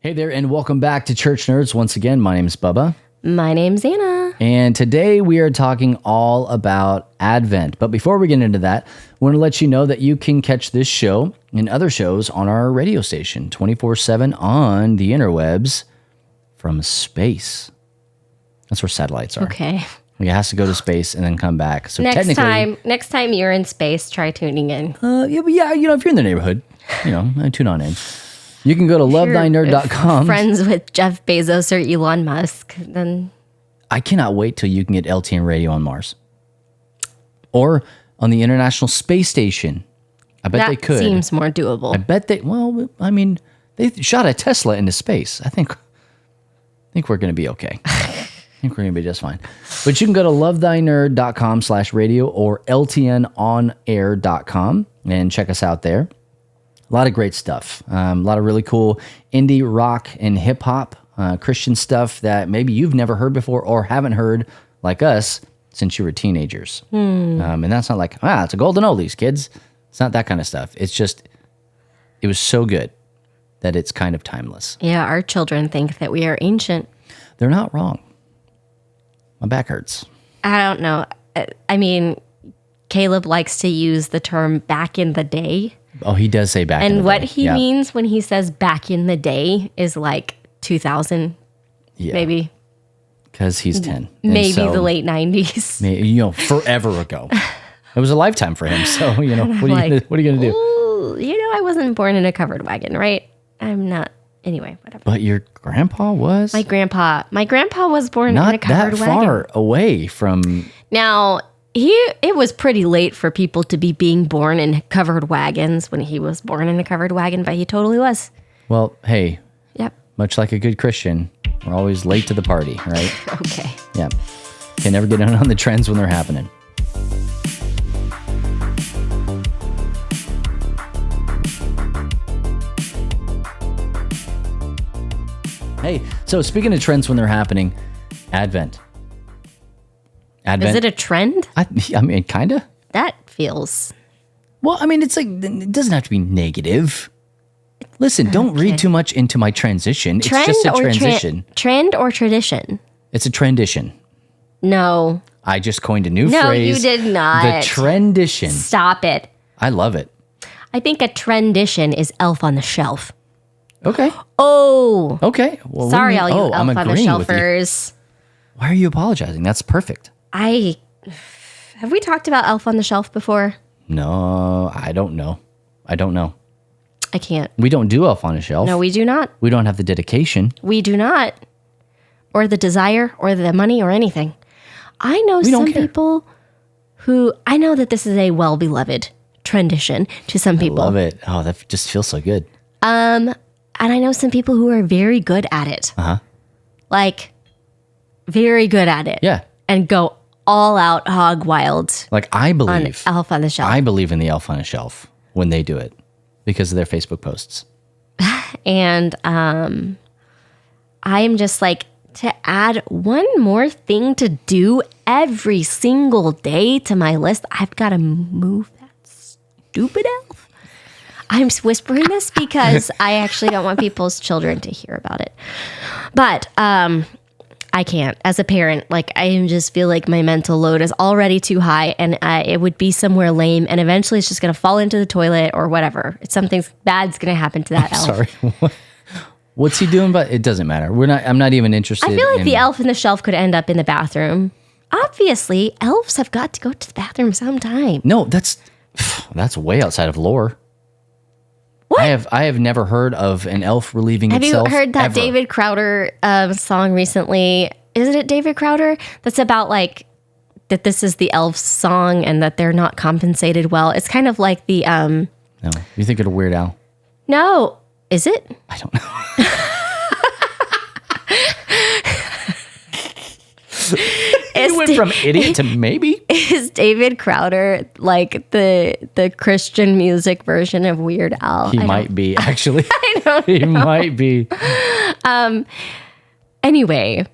Hey there, and welcome back to Church Nerds. Once again, my name is Bubba. My name's Anna. And today we are talking all about Advent. But before we get into that, I want to let you know that you can catch this show and other shows on our radio station 24/7 on the interwebs from space. That's where satellites are. Okay. It has to go to space and then come back. So Next technically, time you're in space, try tuning in. if you're in the neighborhood, tune on in. You can go to lovethynerd.com. Friends with Jeff Bezos or Elon Musk, then I cannot wait till you can get LTN radio on Mars. Or on the International Space Station. I bet they could. That seems more doable. I bet they shot a Tesla into space. I think we're going to be okay. I think we're going to be just fine. But you can go to lovethynerd.com/radio or ltnonair.com and check us out there. A lot of great stuff. A lot of really cool indie rock and hip hop, Christian stuff that maybe you've never heard before or haven't heard like us since you were teenagers. And that's not like, it's a golden oldies, kids. It's not that kind of stuff. It's just, it was so good that it's kind of timeless. Yeah, our children think that we are ancient. They're not wrong. My back hurts. I don't know. I mean, Caleb likes to use the term back in the day. Oh, he does say back in the day. And what he means when he says back in the day is like 2000, maybe. Because he's 10. Maybe the late 90s. Forever ago. It was a lifetime for him. So, what are you going to do? Ooh, I wasn't born in a covered wagon, right? I'm not. Anyway, whatever. But your grandpa was? My grandpa was born in a covered wagon. Not that far away from... Now... It was pretty late for people to be being born in covered wagons when he was born in a covered wagon, but he totally was. Well, hey. Yep. Much like a good Christian, we're always late to the party, right? Okay. Yeah. Can never get in on the trends when they're happening. Hey, so speaking of trends when they're happening, Advent. Is it a trend? I mean, kind of. That feels... Well, I mean, it's like, it doesn't have to be negative. Listen, don't read too much into my transition. It's just a transition. Trend or tradition? It's a trendition. No. I just coined a new phrase. No, you did not. The trendition. Stop it. I love it. I think a trendition is Elf on the Shelf. Okay. Oh. Okay. Well, sorry, all you Elf I'm on the Shelfers. Why are you apologizing? That's perfect. Have we talked about Elf on the Shelf before? No, I don't know. I can't. We don't do Elf on a Shelf. No, we do not. We don't have the dedication. We do not. Or the desire or the money or anything. I know some people who, I know that this is a well-beloved tradition to some people. I love it. Oh, that just feels so good. And I know some people who are very good at it. Uh-huh. Like, very good at it. Yeah. And go all out hog wild. Like, I believe. On Elf on the Shelf. I believe in the Elf on a Shelf when they do it because of their Facebook posts. And I'm just like, to add one more thing to do every single day to my list, I've got to move that stupid elf. I'm whispering this because I actually don't want people's children to hear about it. But I can't. As a parent, like, I just feel like my mental load is already too high, and it would be somewhere lame, and eventually it's just going to fall into the toilet or whatever. Something bad's going to happen to that elf. Sorry. What's he doing? But it doesn't matter. I'm not even interested. I feel like the elf in the shelf could end up in the bathroom. Obviously, elves have got to go to the bathroom sometime. No, that's way outside of lore. What? I have never heard of an elf relieving itself. Have you heard that ever. David Crowder song recently? Isn't it David Crowder? That's about like that this is the elf's song and that they're not compensated well. It's kind of like the No, you think of Weird Al? No, is it? I don't know. You went from idiot to maybe. Is David Crowder like the Christian music version of Weird Al? He might be, actually. I don't know. He might be. Anyway,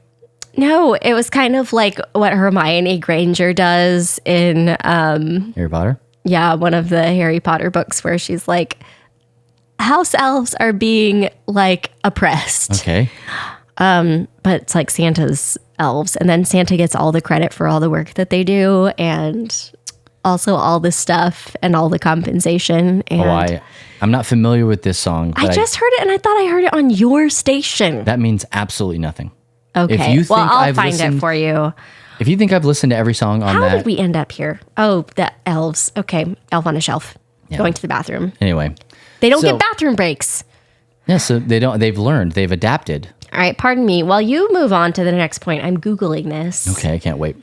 no, it was kind of like what Hermione Granger does in Harry Potter? Yeah, one of the Harry Potter books where she's like, house elves are being like oppressed. Okay. But it's like Santa's elves. And then Santa gets all the credit for all the work that they do and also all the stuff and all the compensation. And I'm not familiar with this song. I just heard it and I thought I heard it on your station. That means absolutely nothing. Okay. If you think I'll I've find listened, it for you. If you think I've listened to every song on How that. did we end up here? Oh, the elves. Okay. Elf on a shelf. Yeah. Going to the bathroom. Anyway. They don't So- get bathroom breaks. Yeah, so they've learned, they've adapted. All right. Pardon me. While you move on to the next point, I'm Googling this. Okay, I can't wait.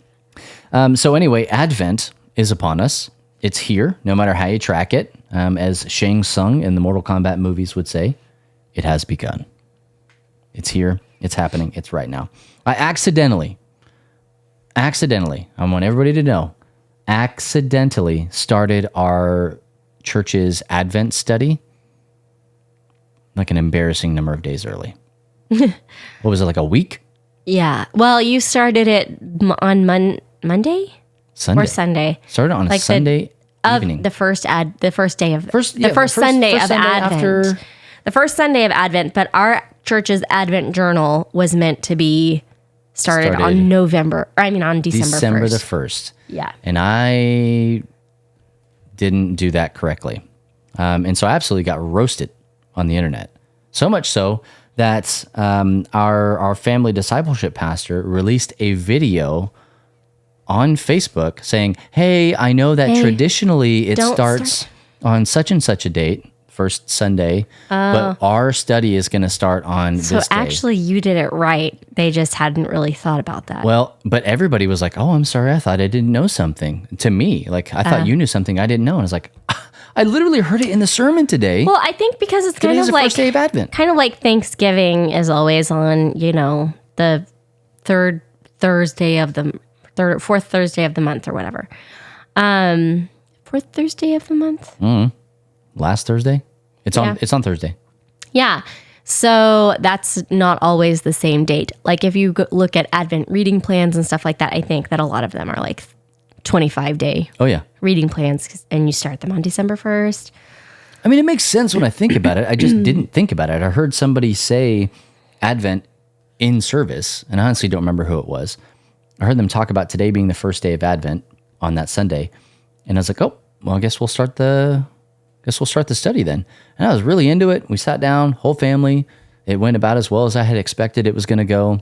So anyway, Advent is upon us. It's here, no matter how you track it. As Shang Tsung in the Mortal Kombat movies would say, it has begun. It's here. It's happening. It's right now. I accidentally, I want everybody to know, accidentally started our church's Advent study like an embarrassing number of days early. What was it, like a week? Yeah. Well, you started it on Monday Sunday. or Sunday. Started on a Like Sunday Of evening. the first day of First Sunday of Sunday Advent. after- The first Sunday of Advent, but our church's Advent journal was meant to be started on on December 1st. the 1st. Yeah. And I didn't do that correctly. And so I absolutely got roasted on the internet. So much so that our family discipleship pastor released a video on Facebook saying, hey, I know that traditionally it don't starts on such and such a date, first Sunday, but our study is going to start on So this day. actually you did it right. They just hadn't really thought about that. Well, but everybody was like, oh, I'm sorry. I thought I didn't know something. To me, like, I thought you knew something I didn't know. And I was like, I literally heard it in the sermon today. Well, I think because it's Today kind is of the first day of Advent. kind of like Thanksgiving is always on, the fourth Thursday of the month or whatever. Fourth Thursday of the month? Last Thursday? It's on Thursday. Yeah. So that's not always the same date. Like if you look at Advent reading plans and stuff like that, I think that a lot of them are like 25-day Oh, yeah. reading plans and you start them on December 1st. I mean, it makes sense when I think about it. I just didn't think about it. I heard somebody say Advent in service, and I honestly don't remember who it was. I heard them talk about today being the first day of Advent on that Sunday. And I was like, oh, well, I guess we'll start the study then. And I was really into it. We sat down, whole family. It went about as well as I had expected it was going to go.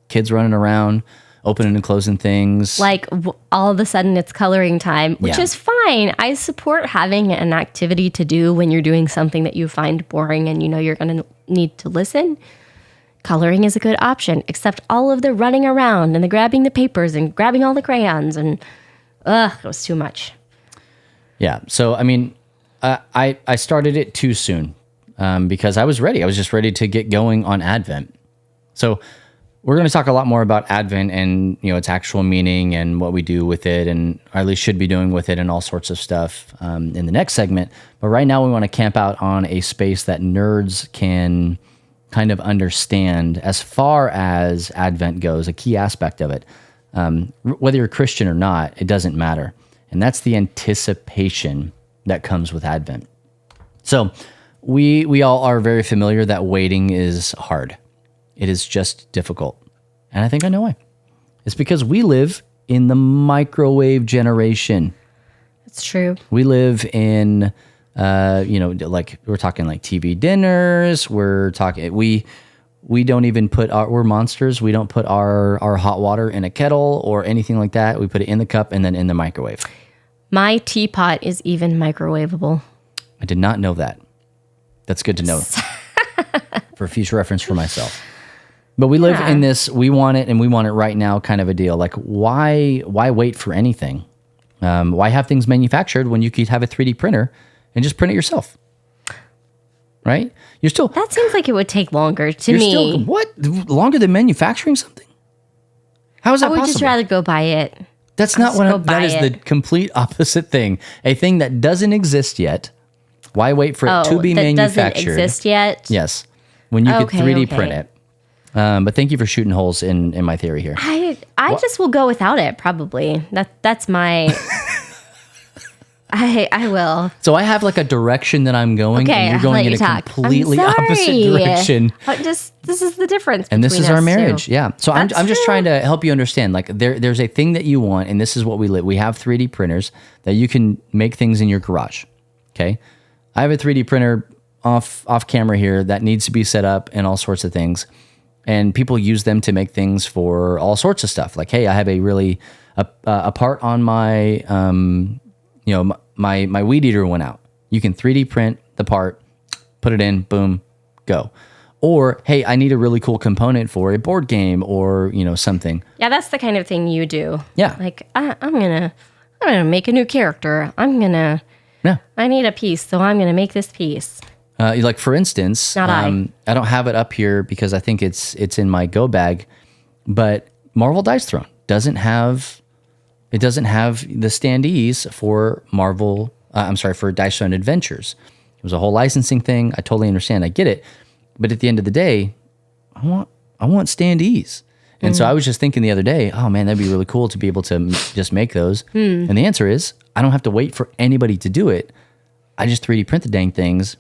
Kids running around, opening and closing things. Like all of a sudden it's coloring time, which Yeah. is fine. I support having an activity to do when you're doing something that you find boring and you know you're going to need to listen. Coloring is a good option, except all of the running around and the grabbing the papers and grabbing all the crayons and it was too much. Yeah. So, I mean, I started it too soon because I was ready. I was just ready to get going on Advent. So we're going to talk a lot more about Advent and, its actual meaning and what we do with it and or at least should be doing with it and all sorts of stuff in the next segment. But right now we want to camp out on a space that nerds can kind of understand as far as Advent goes, a key aspect of it. Whether you're Christian or not, it doesn't matter. And that's the anticipation that comes with Advent. So we all are very familiar that waiting is hard. It is just difficult. And I think I know why. It's because we live in the microwave generation. It's true. We live in, like we're talking like TV dinners. We're talking, we don't even we're monsters. We don't put our hot water in a kettle or anything like that. We put it in the cup and then in the microwave. My teapot is even microwavable. I did not know that. That's good to know for future reference for myself. But we live in this, we want it and we want it right now kind of a deal. Like why wait for anything? Why have things manufactured when you could have a 3D printer and just print it yourself? Right? You're still... That seems like it would take longer to You're me. still, what? Longer than manufacturing something? How is that I would possible? just rather go buy it. That's not just what go that buy is it. the complete opposite thing. A thing that doesn't exist yet. Why wait for it to be that manufactured? doesn't exist yet? Yes. When you could Okay, 3D okay. print it. But thank you for shooting holes in my theory here. I just will go without it, probably. That's my... I will. So I have like a direction that I'm going, Okay, and you're I'll going let in you a talk. completely I'm opposite sorry. direction. This is the difference. And this is between our us marriage. two. Yeah. So I'm That's just true. trying to help you understand. Like there's a thing that you want, and this is what we live. We have 3D printers that you can make things in your garage. Okay. I have a 3D printer off camera here that needs to be set up and all sorts of things. And people use them to make things for all sorts of stuff. Like, hey, I have a part on my my weed eater went out. You can 3D print the part, put it in, boom, go. Or, hey, I need a really cool component for a board game or, something. Yeah, that's the kind of thing you do. Yeah. Like I'm gonna make a new character. Yeah. I need a piece, so I'm gonna make this piece. Like for instance, Not I don't have it up here because I think it's in my go bag, but Marvel Dice Throne doesn't have the standees for Marvel. For Dice Throne Adventures. It was a whole licensing thing. I totally understand. I get it, but at the end of the day, I want standees. And so I was just thinking the other day, oh man, that'd be really cool to be able to just make those. And the answer is, I don't have to wait for anybody to do it. I just 3D print the dang things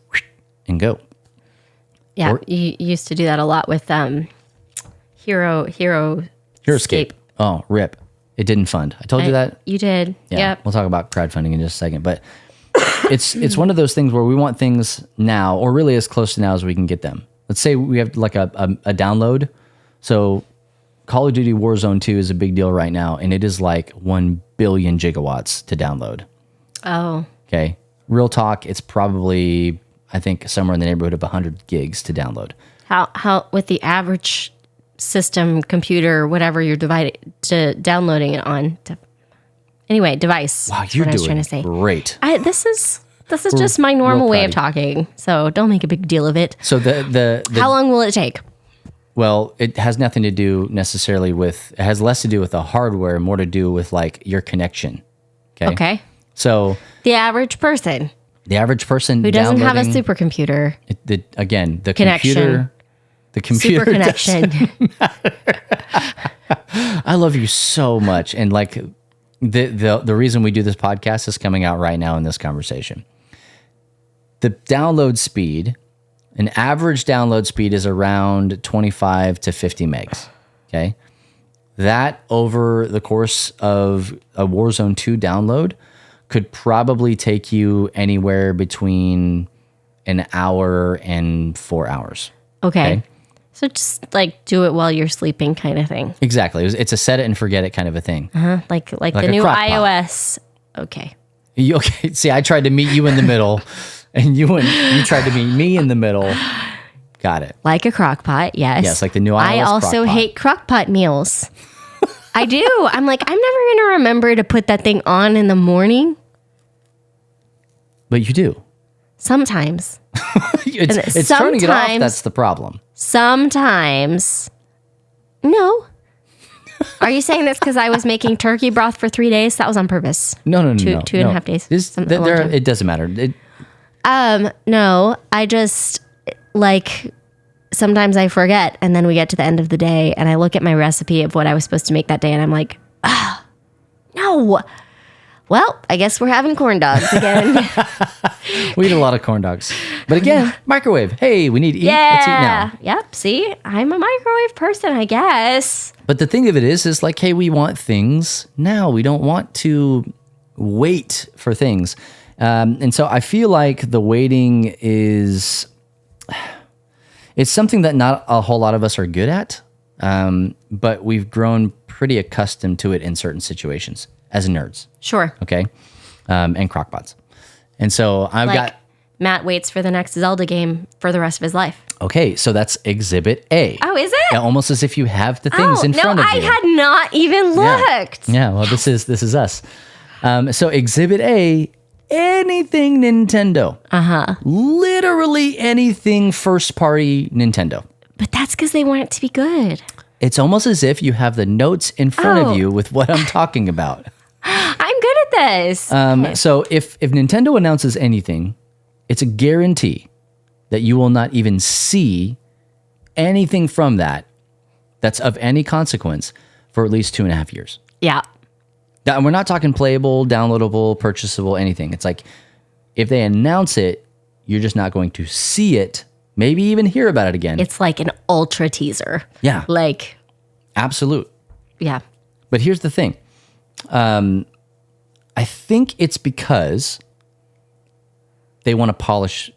and go. Yeah, Or- you used to do that a lot with Hero HeroScape. Oh, rip. It didn't fund. I told you that. You did. Yeah. Yep. We'll talk about crowdfunding in just a second, but it's one of those things where we want things now, or really as close to now as we can get them. Let's say we have like a download. So Call of Duty Warzone 2 is a big deal right now, and it is like 1 billion gigawatts to download. Oh. Okay. Real talk, it's probably, I think, somewhere in the neighborhood of 100 gigs to download. How with the average system, computer, whatever you're downloading it on. Device. Wow, is you're what I was doing trying to say. great. This is just my normal way of proud talking. So don't make a big deal of it. So the How long will it take? well, it has nothing to do necessarily with, it has less to do with the hardware, more to do with like your connection. Okay. Okay. So The average person the average person who doesn't have a downloading- supercomputer, the Connection. computer super does- connection. I love you so much, and like the reason we do this podcast is coming out right now in this conversation. The download speed, an average download speed is around 25 to 50 megs. Okay, that over the course of a Warzone 2 download could probably take you anywhere between an hour and 4 hours. Okay. Okay. So just like do it while you're sleeping kind of thing. Exactly. It's a set it and forget it kind of a thing. Huh? Like Like the a new crock pot. iOS. Okay. Okay. See, I tried to meet you in the middle, and you tried to meet me in the middle. Got it. Like a crock pot, yes. Yes, like the new I iOS also crock pot. hate crock pot meals. I do. I'm like, I'm never going to remember to put that thing on in the morning. But you do. Sometimes. It's turning it off. sometimes- That's the problem. Sometimes. No. Are you saying this because I was making turkey broth for 3 days? That was on purpose. No. Two and a half days. A long time. It doesn't matter. No, I just like sometimes I forget, and then we get to the end of the day and I look at my recipe of what I was supposed to make that day and I'm like, no. Well, I guess we're having corn dogs again. We eat a lot of corn dogs. But again, microwave. Hey, we need to eat. Let's eat now. Yep. See, I'm a microwave person, I guess. But the thing of it is like, hey, we want things now. We don't want to wait for things. And so I feel like the waiting it's something that not a whole lot of us are good at. But we've grown pretty accustomed to it in certain situations as nerds. Sure. Okay. And crockpots. And so I've got, Matt waits for the next Zelda game for the rest of his life. okay, so that's Exhibit A. Oh, is it? Yeah, almost as if you have the things in no, front of I you. had not even looked. Yeah, well, this is us. So Exhibit A, anything Nintendo. Literally anything first party Nintendo. But that's because they want it to be good. It's almost as if you have the notes in front Oh. of you with what I'm talking about. I'm good at this. So if Nintendo announces anything, it's a guarantee that you will not even see anything from that's of any consequence for at least 2.5 years. Yeah. And we're not talking playable, downloadable, purchasable, anything. It's like if they announce it, you're just not going to see it, maybe even hear about it again. It's like an ultra teaser. Yeah. Like, Absolute. yeah. But here's the thing. I think it's because they want to polish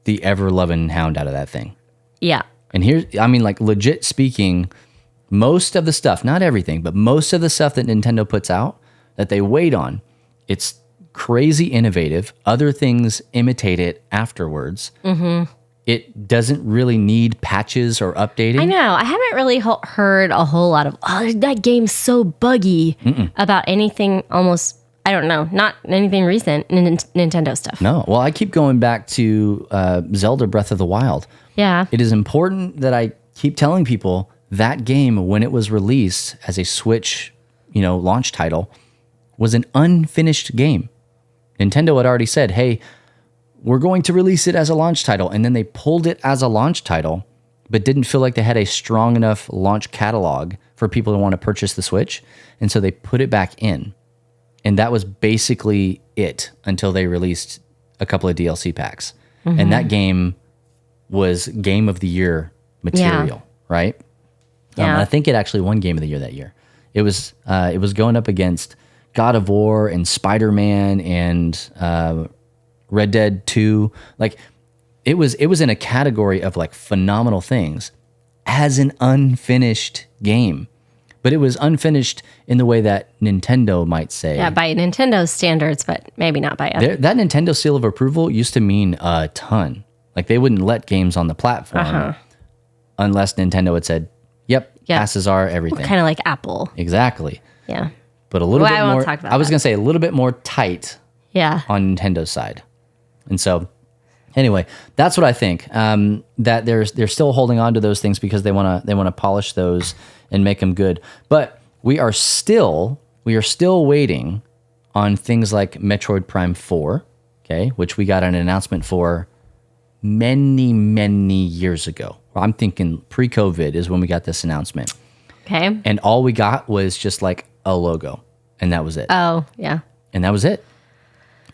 the ever-loving hound out of that thing. Yeah. And like legit speaking, most of the stuff, not everything, but most of the stuff that Nintendo puts out that they wait on, it's crazy innovative. Other things imitate it afterwards. Mm-hmm. It doesn't really need patches or updating. I know. I haven't really heard a whole lot of, oh, that game's so buggy about anything almost, I don't know, not anything recent Nintendo stuff. No. Well, I keep going back to Zelda Breath of the Wild. Yeah. It is important that I keep telling people that game, when it was released as a Switch, launch title, was an unfinished game. Nintendo had already said, hey, we're going to release it as a launch title. And then they pulled it as a launch title, but didn't feel like they had a strong enough launch catalog for people to want to purchase the Switch. And so they put it back in. And that was basically it until they released a couple of DLC packs. Mm-hmm. And that game was Game of the Year material, right? Yeah. I think it actually won Game of the Year that year. It was going up against God of War and Spider-Man and Red Dead 2. Like it was in a category of like phenomenal things as an unfinished game. But it was unfinished in the way that Nintendo might say. Yeah, by Nintendo's standards, but maybe not by others. That Nintendo seal of approval used to mean a ton. Like they wouldn't let games on the platform unless Nintendo had said, yep, passes are everything. Kind of like Apple. Exactly. Yeah. But a little bit I won't more, talk about I was that. going to say a little bit more tight on Nintendo's side. And so anyway, that's what I think. That they're still holding on to those things because they want to polish those and make them good. But we are still waiting on things like Metroid Prime 4, okay, which we got an announcement for many, many years ago. I'm thinking pre-COVID is when we got this announcement. Okay. And all we got was just like a logo, and that was it. Oh, yeah. And that was it.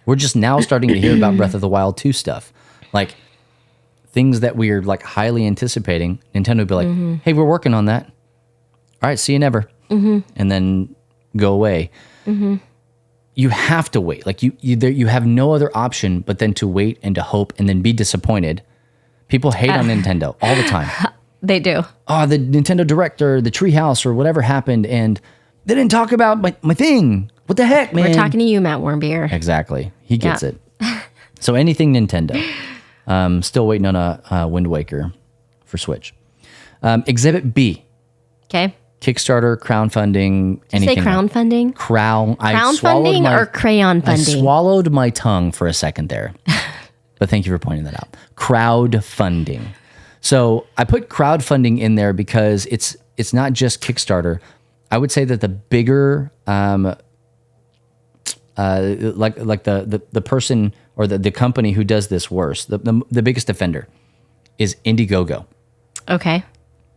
We're just now starting to hear about Breath of the Wild 2 stuff. Like things that we're like highly anticipating. Nintendo would be like, hey, we're working on that. All right, see you never. And then go away. You have to wait. Like you have no other option but then to wait and to hope and then be disappointed. People hate on Nintendo all the time. They do. Oh, the Nintendo Direct or the Treehouse or whatever happened, and they didn't talk about my thing. What the heck, man? We're talking to you, Matt Warmbier. Exactly. He gets it. So anything Nintendo. Still waiting on a Wind Waker for Switch. Exhibit B. Okay. Kickstarter, crowdfunding, Did you say anything. crowdfunding? Crowdfunding or crayon I funding? swallowed my tongue for a second there. But thank you for pointing that out. Crowdfunding. So I put crowdfunding in there because it's not just Kickstarter. I would say that the bigger, like the person or the company who does this worse, the biggest offender is Indiegogo. Okay.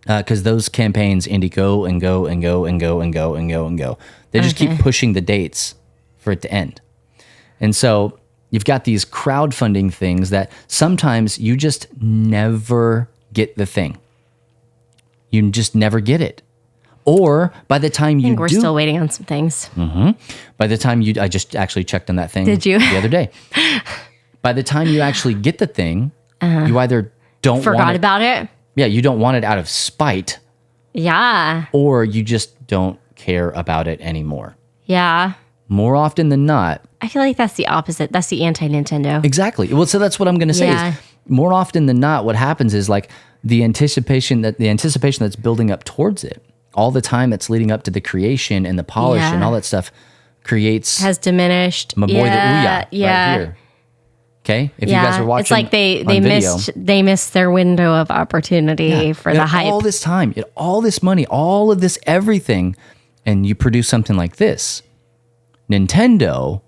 Because those campaigns, go and go and go and go and go and go and go. They just keep pushing the dates for it to end. And so you've got these crowdfunding things that sometimes you just never get the thing. You just never get it. Or by the time you We're still waiting on some things. by the time I just actually checked on that thing Did you? the other day. By the time you actually get the thing, you either don't Forgot want it. about it? Yeah, you don't want it out of spite, Yeah. or you just don't care about it anymore. Yeah. More often than not, I feel like that's the opposite. That's the anti-Nintendo. exactly. Well, so that's what I'm going to say. Yeah. Is more often than not, what happens is like the anticipation that's building up towards it, all the time that's leading up to the creation and the polish and all that stuff creates Has diminished. my boy the Ouya yeah. right here. Okay, if you guys are watching, it's like they on video, missed their window of opportunity for you the had hype. all this time, you had all this money, all of this everything, and you produce something like this. Nintendo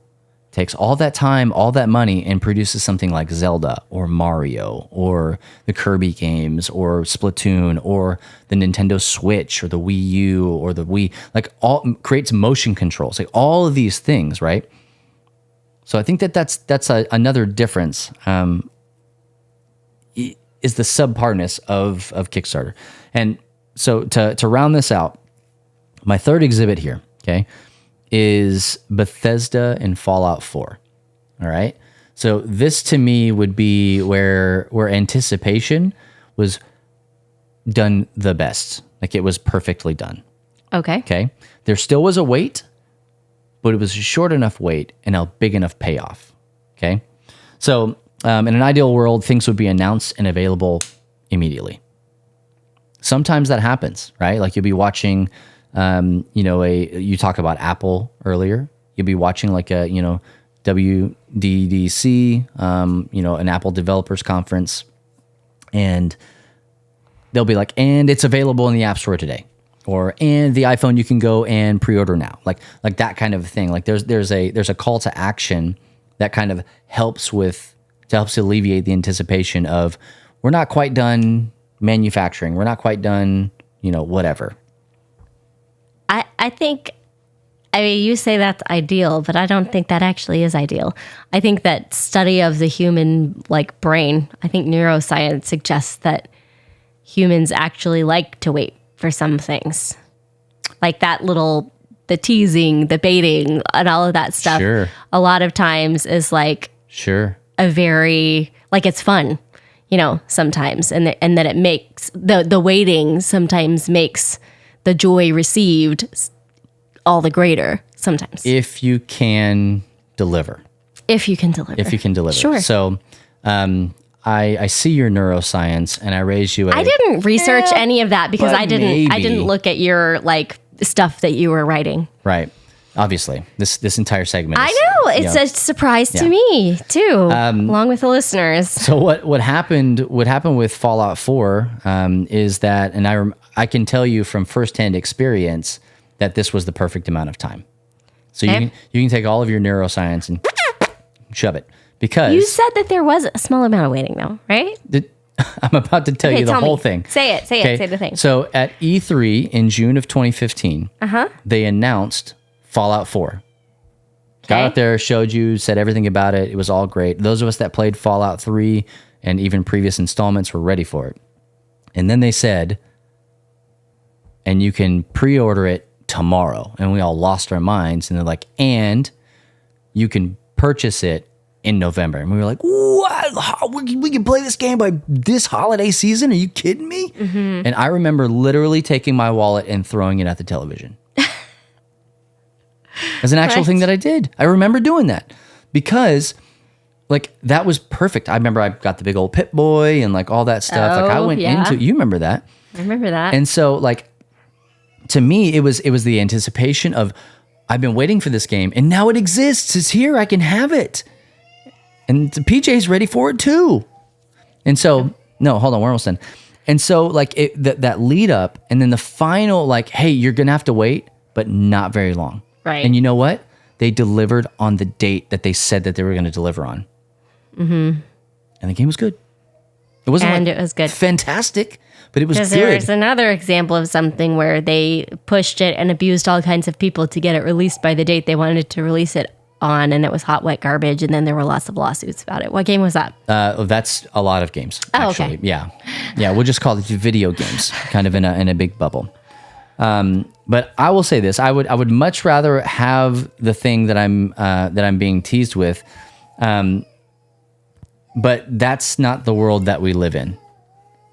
takes all that time, all that money, and produces something like Zelda or Mario or the Kirby games or Splatoon or the Nintendo Switch or the Wii U or the Wii, like all creates motion controls, like all of these things, right? So I think that's another difference. Is the subpartness of Kickstarter. And so to round this out, my third exhibit here, okay, is Bethesda and Fallout 4. All right. So this to me would be where anticipation was done the best. Like it was perfectly done. Okay. Okay. There still was a wait, but it was a short enough wait and a big enough payoff. Okay. So in an ideal world, things would be announced and available immediately. Sometimes that happens, right? Like you'll be watching, you talked about Apple earlier. You'll be watching like a, WDDC, an Apple Developers Conference, and they'll be like, and it's available in the App Store today, or and the iPhone you can go and pre-order now, like that kind of thing. Like there's a call to action that kind of helps alleviate the anticipation of we're not quite done manufacturing, we're not quite done, whatever. I think, you say that's ideal, but I don't think that actually is ideal. I think that study of the human brain, I think neuroscience suggests that humans actually like to wait for some things. Like the teasing, the baiting, and all of that stuff. Sure. A lot of times is Sure. a very, it's fun, sometimes. And that it makes, the waiting sometimes makes the joy received all the greater sometimes. If you can deliver. If you can deliver. Sure. So I see your neuroscience and I raise you. I didn't research any of that because I didn't look at your stuff that you were writing. Right. Obviously, this entire segment. I know it's a surprise to me too, along with the listeners. So what happened with Fallout 4 is that, and I can tell you from firsthand experience that this was the perfect amount of time. So you can take all of your neuroscience and shove it, because you said that there was a small amount of waiting though, right? I'm about to tell you the whole thing. Say it. Say the thing. So at E3 in June of 2015, they announced Fallout 4. Got out there, showed you, said everything about it. It was all great. Those of us that played Fallout 3 and even previous installments were ready for it. And then they said, and you can pre-order it tomorrow. And we all lost our minds. And they're like, and you can purchase it in November. And we were like, what? We can play this game by this holiday season? Are you kidding me? Mm-hmm. And I remember literally taking my wallet and throwing it at the television. As an actual thing that I did. I remember doing that because that was perfect. I remember I got the big old Pip-Boy and all that stuff. I went into, you remember that? I remember that. And so to me, it was the anticipation of, I've been waiting for this game and now it exists. It's here. I can have it. And PJ's ready for it too. And so, no, hold on. We're almost done. And so that lead up and then the final, hey, you're going to have to wait, but not very long. Right. And you know what? They delivered on the date that they said that they were going to deliver on. Mm-hmm. And the game was good. It wasn't it was good. Fantastic, but it was good. There was another example of something where they pushed it and abused all kinds of people to get it released by the date they wanted to release it on, and it was hot, wet garbage, and then there were lots of lawsuits about it. What game was that? That's a lot of games, actually. Okay. Yeah, we'll just call it video games, kind of in a big bubble. But I will say this: I would much rather have the thing that I'm being teased with, but that's not the world that we live in.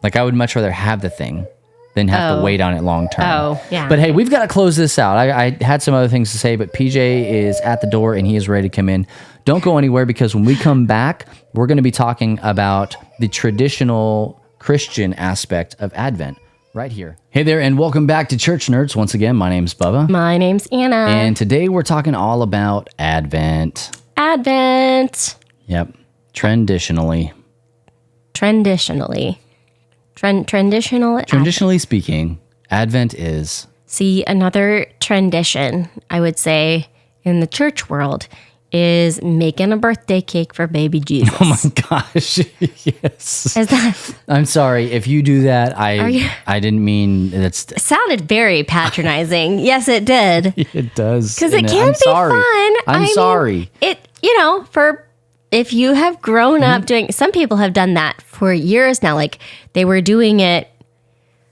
I would much rather have the thing than have to wait on it long term. Oh, yeah. But hey, we've got to close this out. I had some other things to say, but PJ is at the door and he is ready to come in. Don't go anywhere, because when we come back, we're going to be talking about the traditional Christian aspect of Advent. Right here. Hey there, and welcome back to Church Nerds. Once again, my name's Bubba. My name's Anna. And today we're talking all about Advent. Advent. Yep. Traditionally. Traditionally speaking, Advent is... See, another tradition, I would say, in the church world is making a birthday cake for baby Jesus. Oh my gosh. Yes. Is that I'm sorry. If you do that, I didn't mean that's it sounded very patronizing. Yes, it did. it does. Because it And can I'm be sorry. fun. I'm sorry. It, for if you have grown up doing, some people have done that for years now. Like they were doing it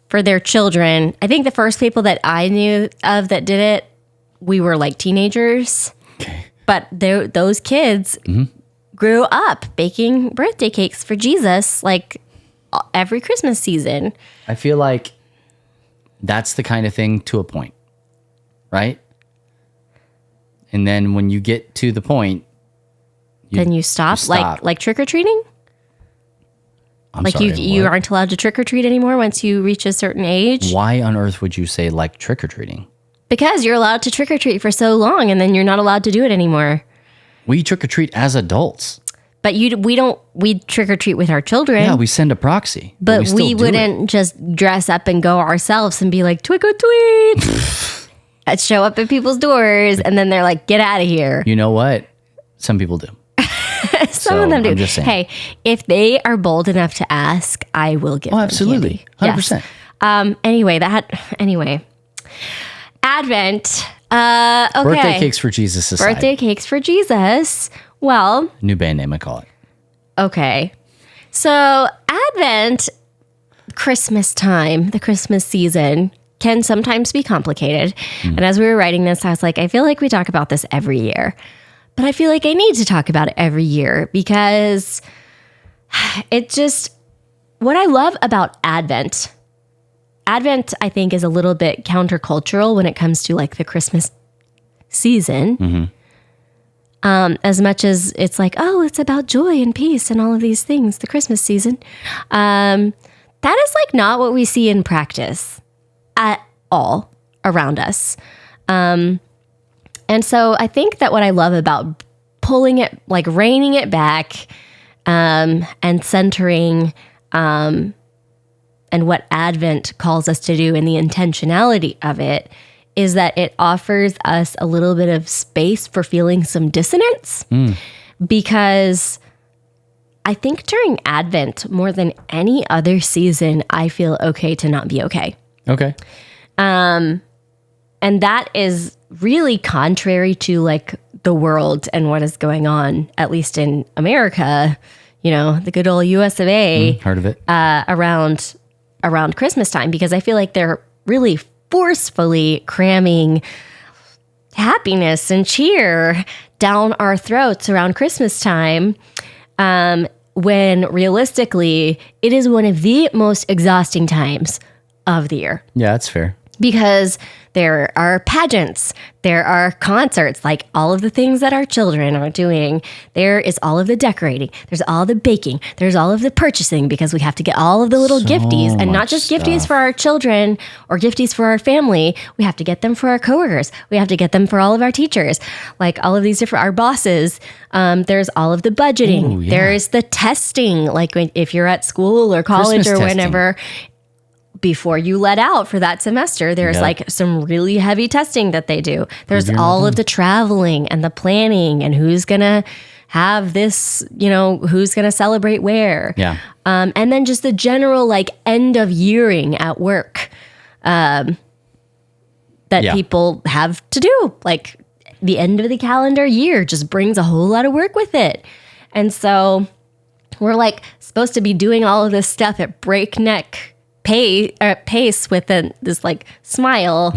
for their children. I think the first people that I knew of that did it, we were like teenagers. Okay. But those kids grew up baking birthday cakes for Jesus like every Christmas season. I feel like that's the kind of thing to a point, right? And then when you get to the point, Then you stop, stop. like trick or treating. I'm Like sorry, you what? aren't allowed to trick or treat anymore once you reach a certain age. Why on earth would you say like trick or treating? Because you're allowed to trick or treat for so long, and then you're not allowed to do it anymore. We trick or treat as adults. But we trick or treat with our children. Yeah, we send a proxy. but still we do it. wouldn't just dress up and go ourselves and be like, tweet or tweet. And show up at people's doors, and then they're like, get out of here. You know what? Some people do. Some of them do. I'm just saying. Hey, if they are bold enough to ask, I will give them Absolutely. candy. 100%. Yes. Anyway. Advent. Okay. Birthday cakes for Jesus aside. Birthday cakes for Jesus. Well, New band name, I call it. okay. So Advent, Christmas time, the Christmas season can sometimes be complicated. And as we were writing this, I was like, I feel like we talk about this every year. But I feel like I need to talk about it every year because it just, what I love about Advent, I think is a little bit countercultural when it comes to like the Christmas season. As much as it's like, oh, it's about joy and peace and all of these things, the Christmas season. That is like not what we see in practice at all around us. And so I think that what I love about pulling it, like reining it back, and centering, and what Advent calls us to do and the intentionality of it is that it offers us a little bit of space for feeling some dissonance. Because I think during Advent, more than any other season, I feel okay to not be okay. Okay. And that is really contrary to like the world and what is going on, at least in America, the good old US of A, Heard of it? around Christmas time, because I feel like they're really forcefully cramming happiness and cheer down our throats around Christmas time. When realistically, it is one of the most exhausting times of the year. Yeah, that's fair. Because there are pageants, there are concerts, like all of the things that our children are doing. There is all of the decorating, there's all the baking, there's all of the purchasing, because we have to get all of the little gifties, and not just gifties for our children or gifties for our family. We have to get them for our coworkers. We have to get them for all of our teachers, like all of these different, our bosses. There's all of the budgeting. Ooh, yeah. There's the testing, like if you're at school or college Christmas or testing. whenever. Before you let out for that semester, there's Yep. like some really heavy testing that they do. There's you're not all done. of the traveling and the planning and who's going to have this, who's going to celebrate where. Yeah. And then just the general like end of yearing at work that Yeah. people have to do. Like the end of the calendar year just brings a whole lot of work with it. And so we're like supposed to be doing all of this stuff at breakneck pace with this like smile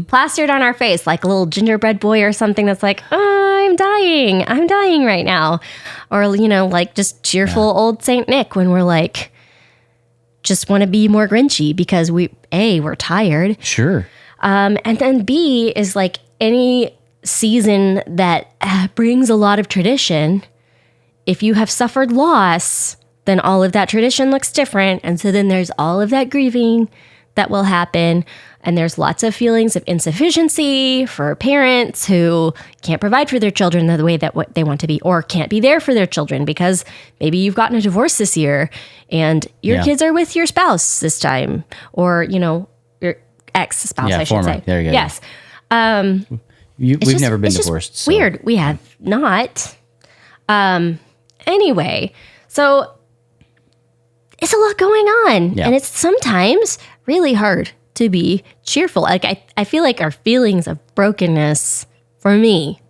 plastered on our face, like a little gingerbread boy or something that's like, oh, I'm dying right now. Or, like just cheerful old Saint Nick when we're like, just want to be more Grinchy because we're tired. Sure. And then B is like any season that brings a lot of tradition. If you have suffered loss, then all of that tradition looks different. And so then there's all of that grieving that will happen. And there's lots of feelings of insufficiency for parents who can't provide for their children the way that what they want to be, or can't be there for their children because maybe you've gotten a divorce this year and your Yeah. kids are with your spouse this time, or, your ex-spouse, Yeah, I should former. say. There you go. Yes. We've never been it's just divorced. So. Weird. We have not. Anyway, so it's a lot going on. Yeah. And it's sometimes really hard to be cheerful. Like I feel like our feelings of brokenness, for me,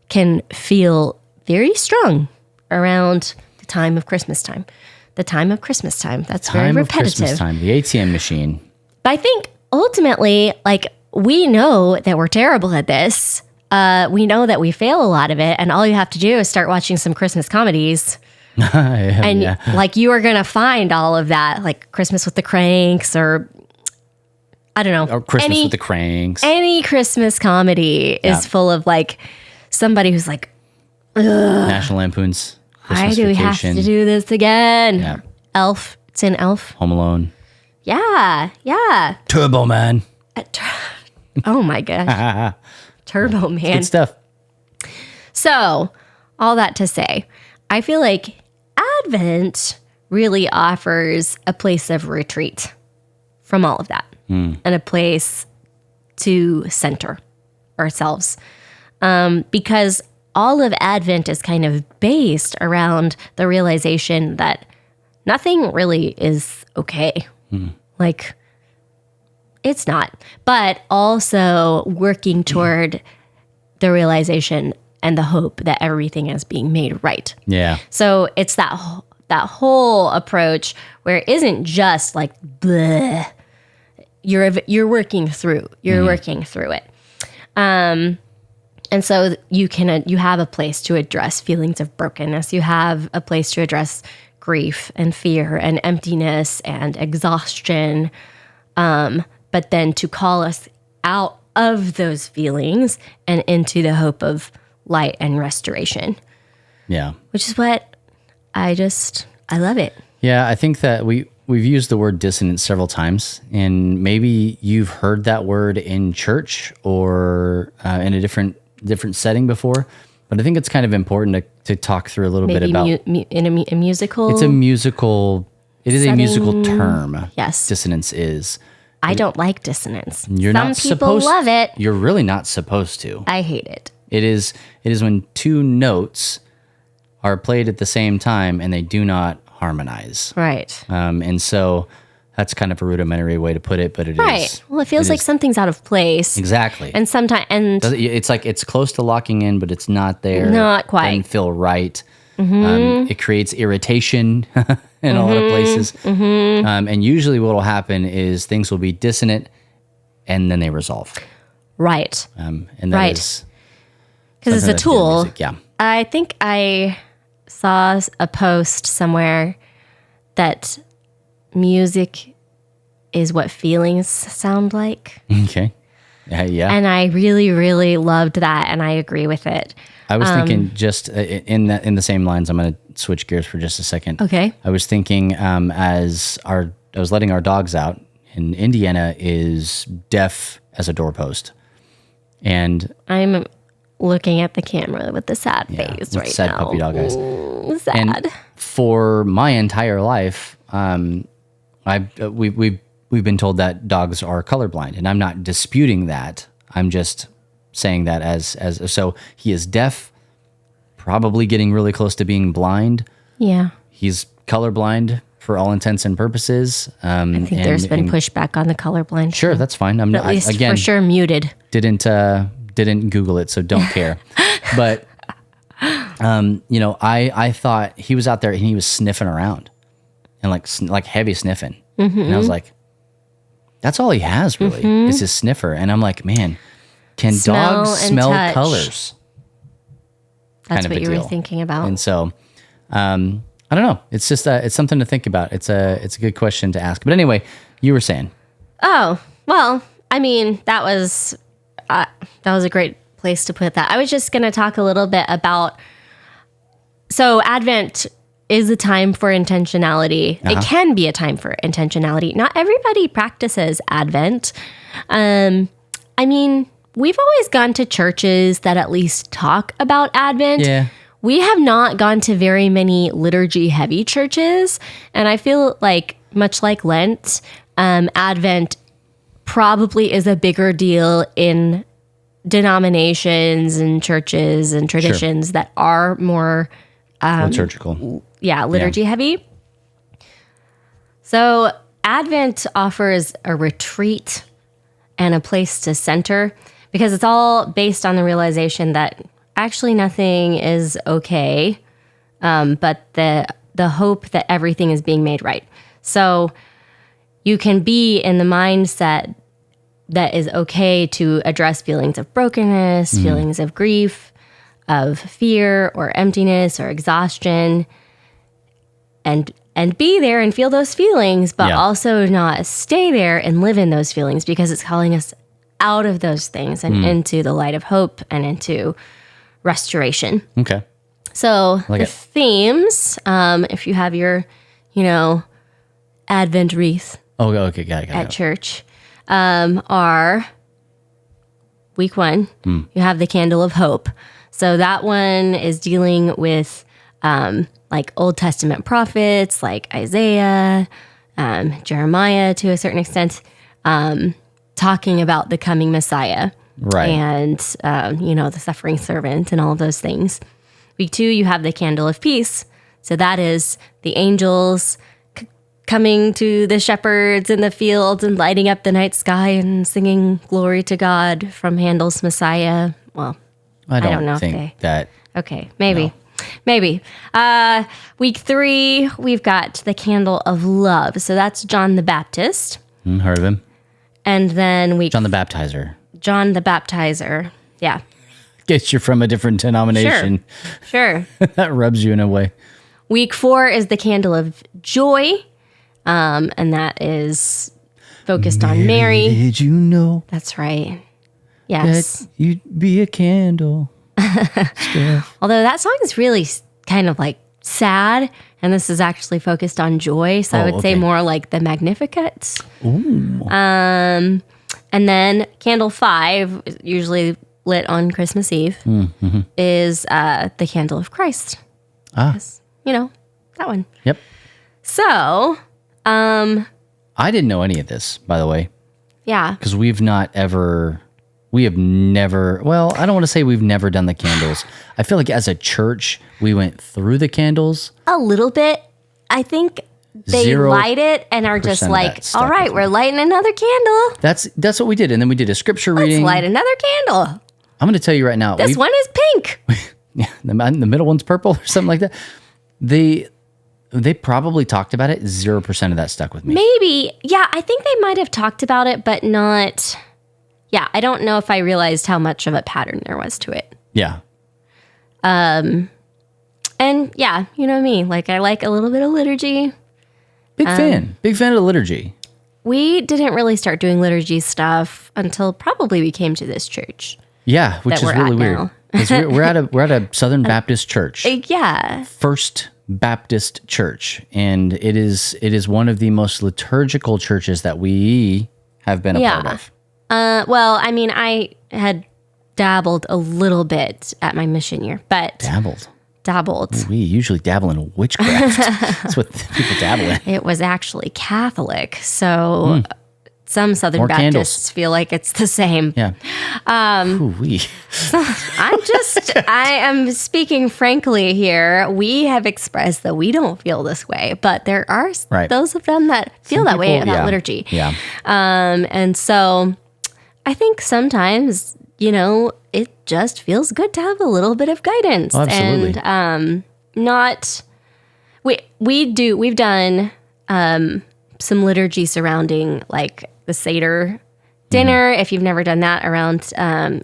can feel very strong around the time of Christmas time. The time of Christmas time. That's very Time of repetitive. Christmas time. The ATM machine. But I think ultimately, like, we know that we're terrible at this. We know that we fail a lot of it. And all you have to do is start watching some Christmas comedies. And like, you are going to find all of that, like Christmas with the Cranks, or I don't know. Or Christmas with the Cranks. Any Christmas comedy is full of like somebody who's like, National Lampoon's Christmas why do we have Vacation. to do this again? Yeah. Elf. It's in Elf. Home Alone. Yeah. Yeah. Turbo Man. Oh my gosh. Turbo Man. Good stuff. So, all that to say, I feel like Advent really offers a place of retreat from all of that and a place to center ourselves. Because all of Advent is kind of based around the realization that nothing really is okay. Like, it's not. But also working toward the realization and the hope that everything is being made right. Yeah. So it's that whole approach where it isn't just like bleh. You're working through. You're working through it. And so you have a place to address feelings of brokenness. You have a place to address grief and fear and emptiness and exhaustion. But then to call us out of those feelings and into the hope of light and restoration. Yeah. Which is what I love it. Yeah, I think that we've used the word dissonance several times, and maybe you've heard that word in church or in a different setting before. But I think it's kind of important to talk through a little bit about in a musical. It's a musical. It is a musical setting. term. Yes. Dissonance is. I don't like dissonance. You're Some not people supposed. love it. You're really not supposed to. I hate it. It is when two notes are played at the same time and they do not harmonize. Right. And so that's kind of a rudimentary way to put it, but it is. Right. Well, it feels like something's out of place. Exactly. And sometimes, It's like it's close to locking in, but it's not there. Not quite. Doesn't feel right. It creates irritation in a lot of places. And usually what will happen is things will be dissonant and then they resolve. right. And that Right. is Because it's a something that's good in tool. music. Yeah. I think I saw a post somewhere that music is what feelings sound like. Okay. Yeah. And I really, really loved that. And I agree with it. I was thinking just in the same lines. I'm going to switch gears for just a second. Okay. I was thinking I was letting our dogs out, and Indiana is deaf as a doorpost, and I'm looking at the camera with the sad face with right sad now. puppy dog eyes. Sad. And for my entire life, we've been told that dogs are colorblind, and I'm not disputing that. I'm just saying that as so he is deaf, probably getting really close to being blind. Yeah. He's colorblind for all intents and purposes. I think there's been pushback on the colorblind. Sure, that's fine. I'm At not least again for sure muted. didn't Google it, so don't care. But I thought he was out there and he was sniffing around, and like heavy sniffing, and I was like, that's all he has really is his sniffer. And I'm like, man, can Smell dogs and smell touch. colors? That's kind of what a you were deal. thinking about. And so, I don't know. It's just it's something to think about. It's a good question to ask. But anyway, you were saying. Oh, well, I mean, that was a great place to put that. I was just going to talk a little bit about, so Advent is a time for intentionality. It can be a time for intentionality. Not everybody practices Advent. I mean, we've always gone to churches that at least talk about Advent. Yeah. We have not gone to very many liturgy heavy churches. And I feel like, much like Lent, Advent probably is a bigger deal in denominations and churches and traditions that are more Liturgical. liturgy heavy. So Advent offers a retreat and a place to center because it's all based on the realization that actually nothing is okay, but the hope that everything is being made right. So you can be in the mindset that is okay to address feelings of brokenness, feelings of grief, of fear or emptiness or exhaustion, and be there and feel those feelings, but also not stay there and live in those feelings because it's calling us out of those things and into the light of hope and into restoration. Okay. So Like the it. themes, if you have your, Advent wreath Oh, okay. Got it. at church, are week 1, you have the candle of hope. So that one is dealing with like Old Testament prophets like Isaiah, Jeremiah to a certain extent, talking about the coming Messiah. Right. And, the suffering servant and all of those things. Week 2, you have the candle of peace. So that is the angels coming to the shepherds in the fields and lighting up the night sky and singing glory to God from Handel's Messiah. Well, I don't know if think that. okay, maybe. Week 3, we've got the candle of love. So that's John the Baptist. Heard of him? And then John the Baptizer. John the Baptizer. Yeah, Gets you from a different denomination. sure. That rubs you in a way. Week 4 is the candle of joy. And that is focused on Mary. Did you know That's right. Yes. that you'd be a candle? Although that song is really kind of like sad, and this is actually focused on joy. So I would say okay. more like the Magnificat. And then candle 5, usually lit on Christmas Eve, is the candle of Christ. Ah. Yes. That one. Yep. So, I didn't know any of this, by the way, yeah. because we have never, well, I don't want to say we've never done the candles. I feel like as a church, we went through the candles. A little bit. I think they 0% light it and are just of that like, stuck all right, with we're lighting another candle. That's what we did. And then we did a scripture Let's reading. light another candle. I'm going to tell you right now. This one is pink. Yeah, the middle one's purple or something like that. They probably talked about it. 0% of that stuck with me. Maybe. Yeah, I think they might have talked about it, but not. Yeah, I don't know if I realized how much of a pattern there was to it. Yeah. And yeah, you know me. Like, I like a little bit of liturgy. Big fan of the liturgy. We didn't really start doing liturgy stuff until probably we came to this church. Yeah, which That is we're really at weird. now. 'Cause we're at a Southern Baptist church. Yeah. First Baptist Church, and it is one of the most liturgical churches that we have been a part of. Well, I mean, I had dabbled a little bit at my mission year, but dabbled. We usually dabble in witchcraft. That's what people dabble in. It was actually Catholic, so some Southern More Baptists candles. feel like it's the same. Yeah. Ooh-wee. I am speaking frankly here. We have expressed that we don't feel this way, but there are Right. those of them that feel Some that way people- about yeah. liturgy. Yeah. And so I think sometimes, it just feels good to have a little bit of guidance. Oh, absolutely. And we've done some liturgy surrounding like the Seder dinner, if you've never done that around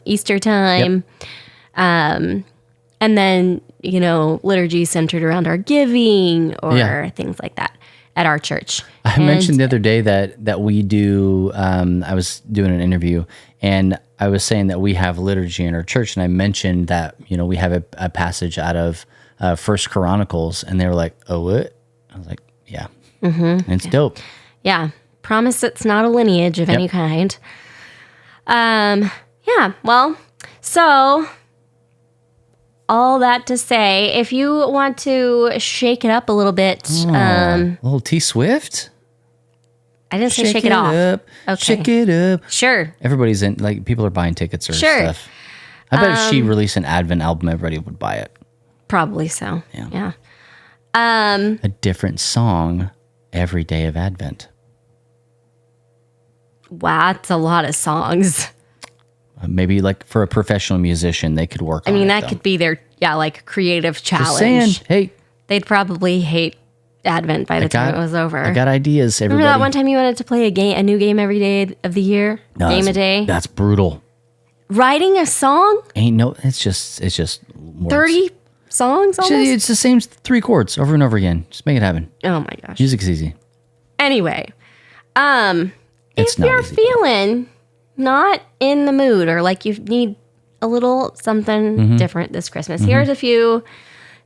Easter time. And then, liturgy centered around our giving or Yeah. things like that at our church. I mentioned the other day that we do. I was doing an interview, and I was saying that we have liturgy in our church, and I mentioned that we have a passage out of First Chronicles, and they were like, "Oh, what?" I was like, "Yeah, and it's dope." Yeah. Promise it's not a lineage of any kind. Yeah. Well, so all that to say, if you want to shake it up a little bit, A little T Swift. I didn't say shake it off. Up, Okay. Shake it up. Sure. Everybody's in, like, people are buying tickets or Sure. stuff. I bet if she released an Advent album, everybody would buy it. Probably so. Yeah. Yeah. A different song every day of Advent. Wow, that's a lot of songs. Maybe like for a professional musician, they could work I on mean, it. that could be their like creative Just saying, challenge. hey, They'd probably hate Advent by the time it was over. I got ideas, everybody. Remember that one time you wanted to play a new game every day of the year? No, game a that's- day? That's brutal. Writing a song? It's just words. 30 songs almost? It's the same 3 chords over and over again. Just make it happen. Oh my gosh. Music's easy. Anyway, It's if not you're easy. feeling not in the mood or like you need a little something Mm-hmm. different this Christmas, here's a few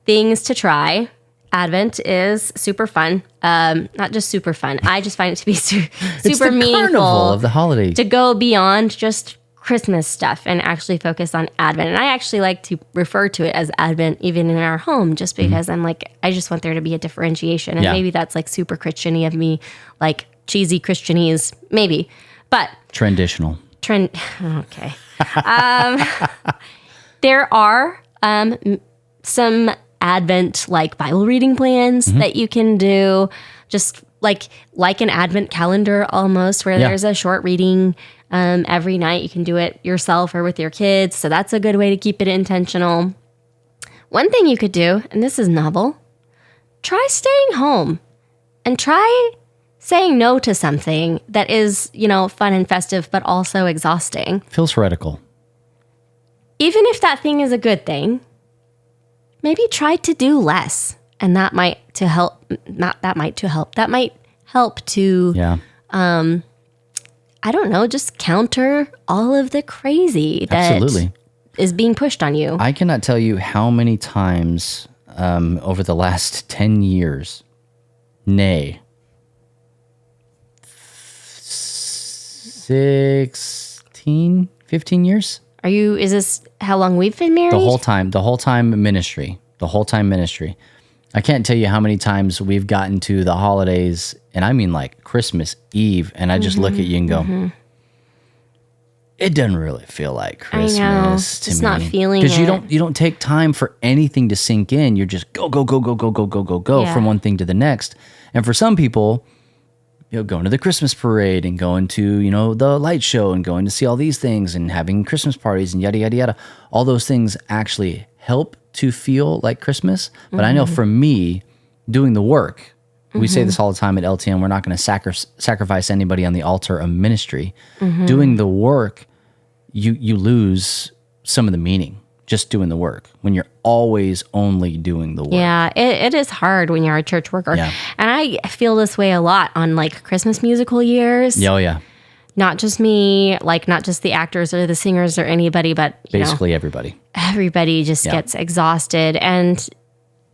things to try. Advent is super fun. Not just super fun. I just find it to be It's super the meaningful carnival of the holiday. to go beyond just Christmas stuff and actually focus on Advent. And I actually like to refer to it as Advent even in our home just because I'm like, I just want there to be a differentiation. And Yeah. maybe that's like super Christian-y of me, like cheesy Christianese, maybe. But Traditional. trend, okay. There are some Advent like Bible reading plans that you can do, just like an Advent calendar almost, where Yeah. there's a short reading every night. You can do it yourself or with your kids, so that's a good way to keep it intentional. One thing you could do, and this is novel, try staying home and try saying no to something that is, fun and festive, but also exhausting. Feels heretical. Even if that thing is a good thing, maybe try to do less, and that might help to Yeah. I don't know, just counter all of the crazy that Absolutely. is being pushed on you. I cannot tell you how many times over the last 10 years, nay, 16, 15 years? Is this how long we've been married? The whole time ministry. I can't tell you how many times we've gotten to the holidays, and I mean like Christmas Eve, and I just look at you and go, it doesn't really feel like Christmas to just me. not feeling Because it. you don't take time for anything to sink in. You're just go Yeah. from one thing to the next. And for some people, going to the Christmas parade and going to, the light show and going to see all these things and having Christmas parties and yada, yada, yada. All those things actually help to feel like Christmas. But I know for me, doing the work, we say this all the time at LTN, we're not going to sacrifice anybody on the altar of ministry. Doing the work, you lose some of the meaning just doing the work when you're always only doing the work. Yeah, it is hard when you're a church worker. Yeah. And I feel this way a lot on like Christmas musical years. Yeah, oh yeah. Not just me, like not just the actors or the singers or anybody, but Basically everybody. everybody just Yeah. gets exhausted, and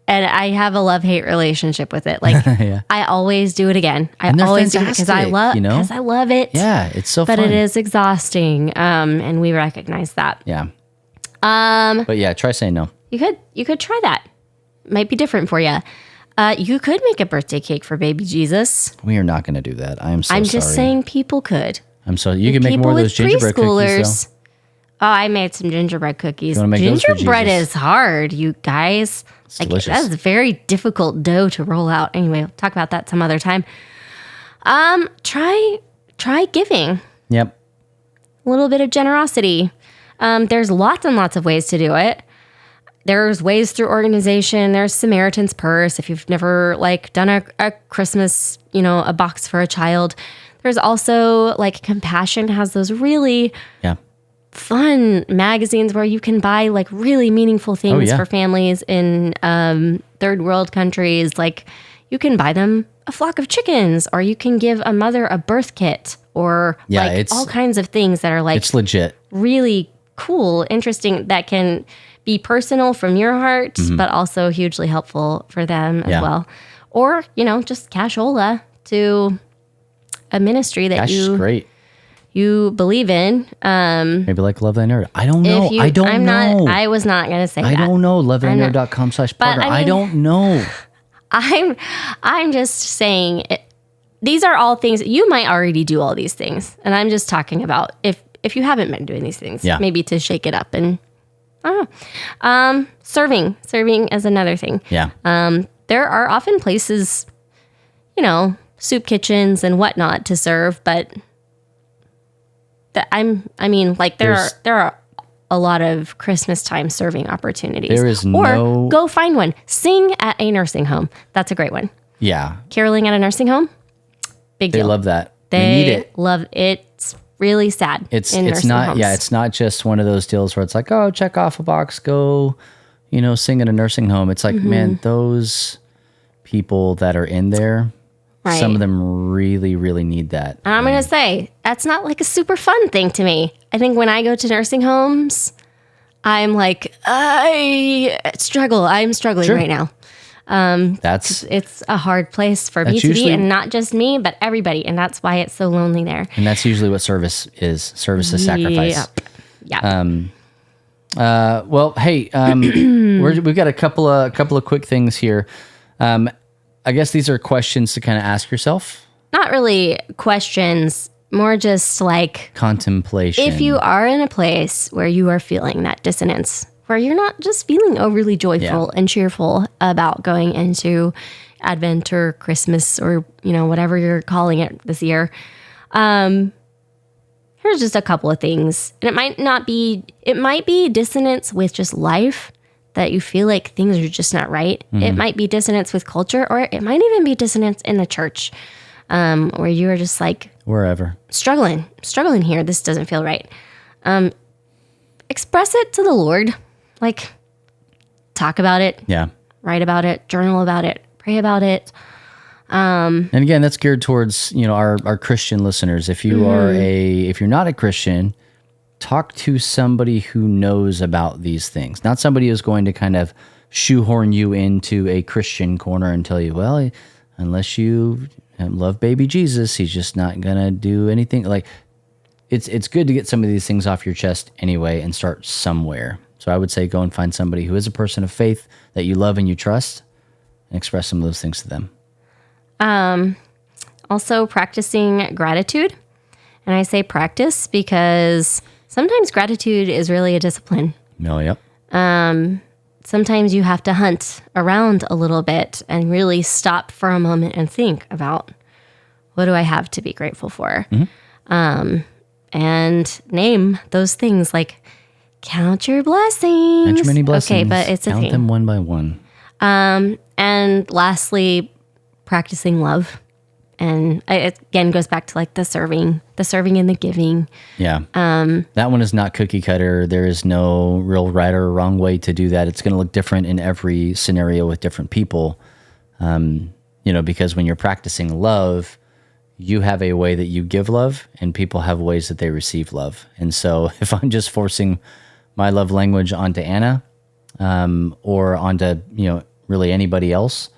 I have a love-hate relationship with it. Like Yeah. I always do it again. I And they're always do it because I fantastic, love it. Yeah, it's so But fun. it is exhausting. And we recognize that. Yeah. But yeah, try saying no. You could try that. Might be different for you. You could make a birthday cake for baby Jesus. We are not going to do that. I'm so sorry. I'm just saying people could. I'm sorry. You can make People more of with those gingerbread cookies, though. Oh, I made some gingerbread cookies. You wanna make those for Gingerbread Jesus? is hard, you guys. delicious. That's very difficult dough to roll out. Anyway, we'll talk about that some other time. Try giving. Yep. A little bit of generosity. There's lots and lots of ways to do it. There's ways through organization. There's Samaritan's Purse. If you've never done a Christmas, a box for a child. There's also Compassion has those really Yeah. fun magazines where you can buy really meaningful things yeah. for families in third world countries. You can buy them a flock of chickens, or you can give a mother a birth kit, or all kinds of things that are It's legit. really cool, interesting, that can be personal from your heart, but also hugely helpful for them as Yeah. well. Or, just cashola to a ministry that That's great. you believe in. Maybe like Love Thy Nerd. I don't know. I don't know. I was not going to say I that. don't know. LoveThyNerd.com/partner. But, I I mean- don't know. I'm just saying these are all things you might already do all these things. And I'm just talking about if you haven't been doing these things, maybe to shake it up and I don't know. Serving is another thing. Yeah. There are often places, soup kitchens and whatnot to serve, but there are a lot of Christmas time serving opportunities. There is or go find one. Sing at a nursing home. That's a great one. Yeah. Caroling at a nursing home. Big deal. They love that. They need it. love it. It's really sad. It's not homes. It's not just one of those deals where it's like, oh, check off a box, go, sing at a nursing home. It's like, man, those people that are in there, right. Some of them really, really need that. And I'm going to say, that's not like a super fun thing to me. I think when I go to nursing homes, I'm like, I'm struggling right now. It's a hard place for me to be, and not just me, but everybody. And that's why it's so lonely there. And that's usually what service is. Service is sacrifice. Yeah. Well, hey, we've got a couple of quick things here. I guess these are questions to kind of ask yourself. Not really questions, more just like contemplation. If you are in a place where you are feeling that dissonance, where you're not just feeling overly joyful and cheerful about going into Advent or Christmas or, whatever you're calling it this year, here's just a couple of things. And it might be dissonance with just life, that you feel like things are just not right. Mm-hmm. It might be dissonance with culture, or it might even be dissonance in the church, where you are just like, wherever, struggling here. This doesn't feel right. Express it to the Lord. Like, talk about it. Yeah. Write about it. Journal about it. Pray about it. And again, that's geared towards, our Christian listeners. If you if you're not a Christian, talk to somebody who knows about these things. Not somebody who's going to kind of shoehorn you into a Christian corner and tell you, well, unless you love baby Jesus, he's just not going to do anything. Like, it's good to get some of these things off your chest anyway and start somewhere. So I would say go and find somebody who is a person of faith that you love and you trust and express some of those things to them. Also practicing gratitude. And I say practice because sometimes gratitude is really a discipline. Oh, yep. Sometimes you have to hunt around a little bit and really stop for a moment and think about, what do I have to be grateful for? Mm-hmm. And name those things, like count your blessings. Count your many blessings. Okay, but it's count a thing. them one by one. And lastly, practicing love. And it again goes back to like the serving and the giving. Yeah. That one is not cookie cutter. There is no real right or wrong way to do that. It's going to look different in every scenario with different people. Because when you're practicing love, you have a way that you give love and people have ways that they receive love. And so if I'm just forcing my love language onto Anna, or onto, really anybody else,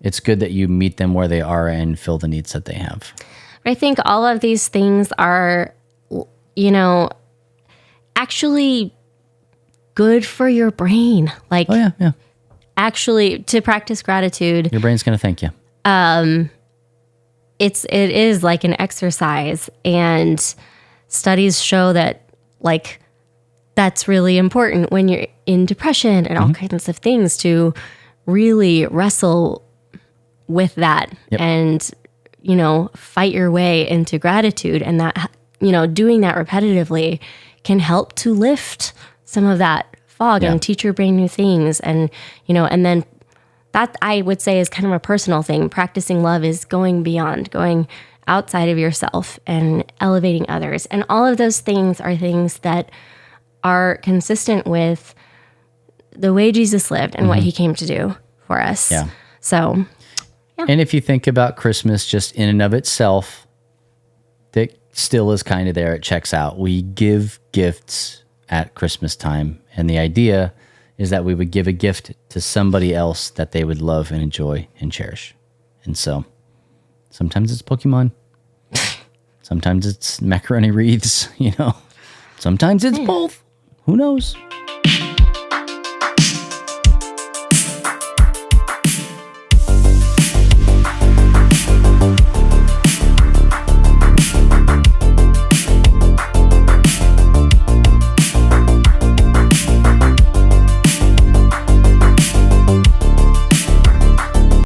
it's good that you meet them where they are and fill the needs that they have. I think all of these things are, actually good for your brain. Like, oh, yeah. Actually, to practice gratitude, your brain's going to thank you. It is like an exercise, and studies show that like that's really important when you're in depression and all kinds of things, to really wrestle with that and, fight your way into gratitude. And that, doing that repetitively can help to lift some of that fog and teach your brain new things. And, and then that I would say is kind of a personal thing. Practicing love is going beyond, going outside of yourself and elevating others. And all of those things are things that are consistent with the way Jesus lived and what he came to do for us. Yeah. So, and if you think about Christmas just in and of itself, that still is kind of there. It checks out. We give gifts at Christmas time. And the idea is that we would give a gift to somebody else that they would love and enjoy and cherish. And so sometimes it's Pokemon. Sometimes it's macaroni wreaths, Sometimes it's both. Who knows?